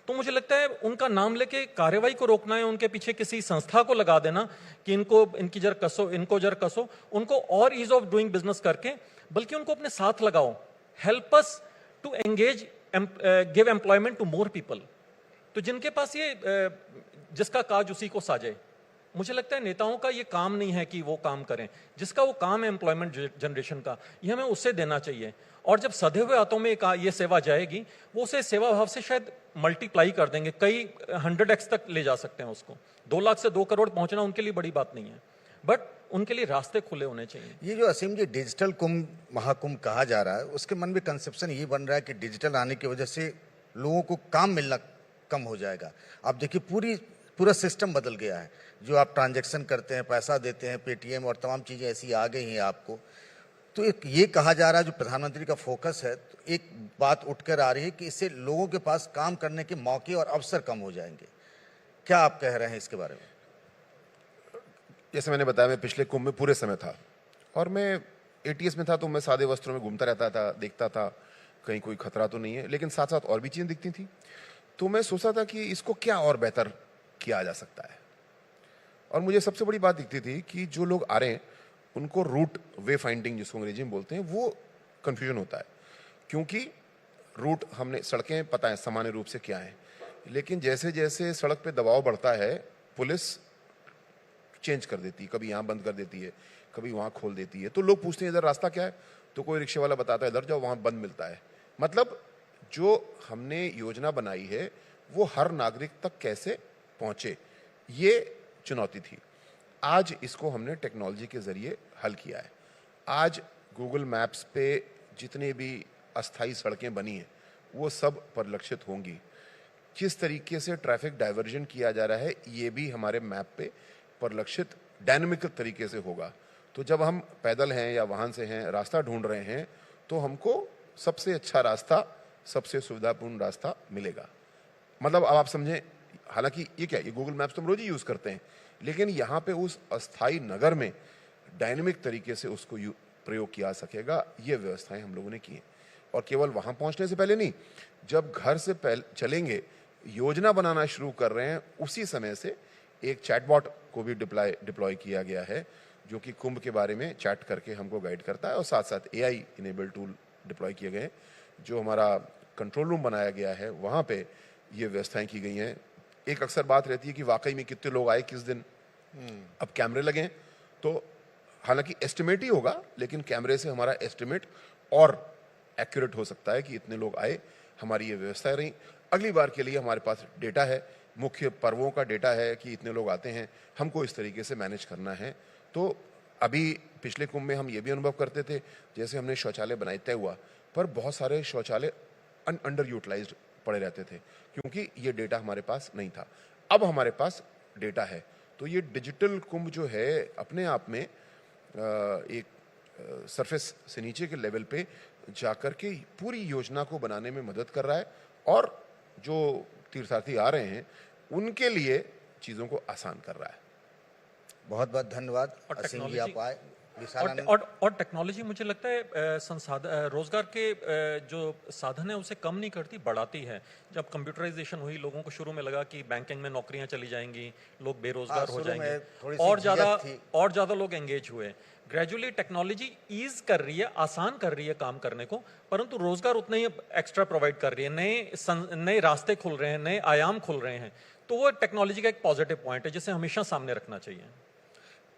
तो मुझे लगता है उनका नाम लेके कार्रवाई को रोकना है, उनके पीछे किसी संस्था को लगा देना कि इनकी जर कसो, उनको और ईज ऑफ डूइंग बिजनेस करके, बल्कि उनको अपने साथ लगाओ, help us to engage, give employment to more people. तो जिनके पास ये जिसका काज उसी को साजे, मुझे लगता है नेताओं का ये काम नहीं है कि वो काम करें, जिसका वो काम है एम्प्लॉयमेंट जनरेशन का, ये हमें उससे देना चाहिए। और जब सधे हुए हाथों में ये सेवा जाएगी, वो उसे सेवा भाव से शायद मल्टीप्लाई कर देंगे, कई 100x तक ले जा सकते हैं उसको। 2 लाख से 2 करोड़ पहुंचना उनके लिए बड़ी बात नहीं है, बट उनके लिए रास्ते खुले होने चाहिए। ये जो असीम जी डिजिटल कुंभ महाकुंभ कहा जा रहा है, उसके मन में कंसेप्शन ये बन रहा है कि डिजिटल आने की वजह से लोगों को काम मिलना कम हो जाएगा। आप देखिए पूरा सिस्टम बदल गया है। जो आप ट्रांजैक्शन करते हैं, पैसा देते हैं, पेटीएम और तमाम चीज़ें ऐसी आ गई हैं आपको। तो एक ये कहा जा रहा है, जो प्रधानमंत्री का फोकस है, तो एक बात उठकर आ रही है कि इससे लोगों के पास काम करने के मौके और अवसर कम हो जाएंगे। क्या आप कह रहे हैं इसके बारे में? जैसे मैंने बताया, मैं पिछले कुंभ में पूरे समय था और मैं एटीएस में था, तो मैं सादे वस्त्रों में घूमता रहता था, देखता था कहीं कोई खतरा तो नहीं है, लेकिन साथ साथ और भी चीज़ें दिखती थी। तो मैं सोचता था कि इसको क्या और बेहतर किया जा सकता है। और मुझे सबसे बड़ी बात दिखती थी कि जो लोग आ रहे हैं उनको रूट वे फाइंडिंग, जिसको अंग्रेजी में बोलते हैं, वो कन्फ्यूजन होता है। क्योंकि रूट हमने, सड़कें पता है सामान्य रूप से क्या है, लेकिन जैसे जैसे सड़क पे दबाव बढ़ता है, पुलिस चेंज कर देती है, कभी यहाँ बंद कर देती है, कभी वहाँ खोल देती है। तो लोग पूछते हैं इधर रास्ता क्या है, तो कोई रिक्शे वाला बताता है इधर जाओ, वहाँ बंद मिलता है। मतलब जो हमने योजना बनाई है वो हर नागरिक तक कैसे पहुँचे, ये चुनौती थी। आज इसको हमने टेक्नोलॉजी के जरिए हल किया है। आज गूगल मैप्स पे जितने भी अस्थायी सड़कें बनी हैं वो सब परिलक्षित होंगी। किस तरीके से ट्रैफिक डाइवर्जन किया जा रहा है ये भी हमारे मैप पे परिलक्षित डायनामिक तरीके से होगा। तो जब हम पैदल हैं या वाहन से हैं, रास्ता ढूंढ रहे हैं, तो हमको सबसे अच्छा रास्ता, सबसे सुविधापूर्ण रास्ता मिलेगा। मतलब अब आप समझें, हालांकि ये क्या, ये गूगल मैप्स तो हम रोज ही यूज करते हैं, लेकिन यहाँ पे उस अस्थायी नगर में डायनेमिक तरीके से उसको प्रयोग किया सकेगा, ये व्यवस्थाएं हम लोगों ने की हैं। और केवल वहाँ पहुँचने से पहले नहीं, जब घर से चलेंगे, योजना बनाना शुरू कर रहे हैं, उसी समय से एक चैटबॉट को भी डिप्लॉय किया गया है, जो कि कुंभ के बारे में चैट करके हमको गाइड करता है। और साथ साथ AI इनेबल टूल डिप्लॉय किए गए हैं। जो हमारा कंट्रोल रूम बनाया गया है, वहाँ पे ये व्यवस्थाएं की गई हैं। एक अक्सर बात रहती है कि वाकई में कितने लोग आए किस दिन, अब कैमरे लगे हैं, तो हालांकि एस्टिमेट ही होगा, लेकिन कैमरे से हमारा एस्टिमेट और एक्यूरेट हो सकता है कि इतने लोग आए। हमारी ये व्यवस्थाएं रही। अगली बार के लिए हमारे पास डेटा है, मुख्य पर्वों का डेटा है कि इतने लोग आते हैं, हमको इस तरीके से मैनेज करना है। तो अभी पिछले कुंभ में हम ये भी अनुभव करते थे, जैसे हमने शौचालय बनाए तय हुआ, पर बहुत सारे शौचालय अंडर यूटिलाइज्ड पड़े रहते थे, क्योंकि ये डेटा हमारे पास नहीं था। अब हमारे पास डेटा है, तो ये डिजिटल कुंभ जो है अपने आप में एक सरफेस से नीचे के लेवल पे जाकर के पूरी योजना को बनाने में मदद कर रहा है, और जो तीर्थयात्री आ रहे हैं उनके लिए चीज़ों को आसान कर रहा है। बहुत बहुत धन्यवाद असीम जी, आप आए। विशालानंद, और टेक्नोलॉजी मुझे लगता है संसाधन, रोजगार के जो साधन है उसे कम नहीं करती, बढ़ाती है। जब कंप्यूटराइजेशन हुई, लोगों को शुरू में लगा कि बैंकिंग में नौकरियां चली जाएंगी, लोग बेरोजगार हो जाएंगे, और ज्यादा लोग एंगेज हुए। ग्रेजुअली टेक्नोलॉजी ईज कर रही है, आसान कर रही है काम करने को, परंतु रोजगार उतना ही एक्स्ट्रा प्रोवाइड कर रही है। नए रास्ते खुल रहे हैं, नए आयाम खुल रहे हैं। तो वो टेक्नोलॉजी का एक पॉजिटिव पॉइंट है जिसे हमेशा सामने रखना चाहिए।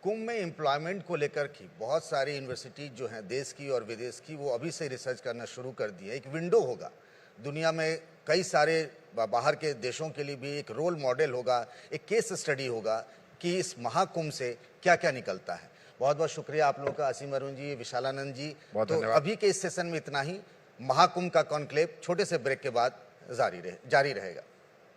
कुंभ में एम्प्लॉयमेंट को लेकर की बहुत सारी यूनिवर्सिटी जो हैं देश की और विदेश की, वो अभी से रिसर्च करना शुरू कर दी है। एक विंडो होगा दुनिया में, कई सारे बाहर के देशों के लिए भी एक रोल मॉडल होगा, एक केस स्टडी होगा कि इस महाकुंभ से क्या क्या निकलता है। बहुत बहुत शुक्रिया आप लोगों का, असीम अरुण जी, विशालानंद जी। तो अभी के इस सेशन में इतना ही। महाकुंभ का कॉन्क्लेव छोटे से ब्रेक के बाद जारी रहेगा।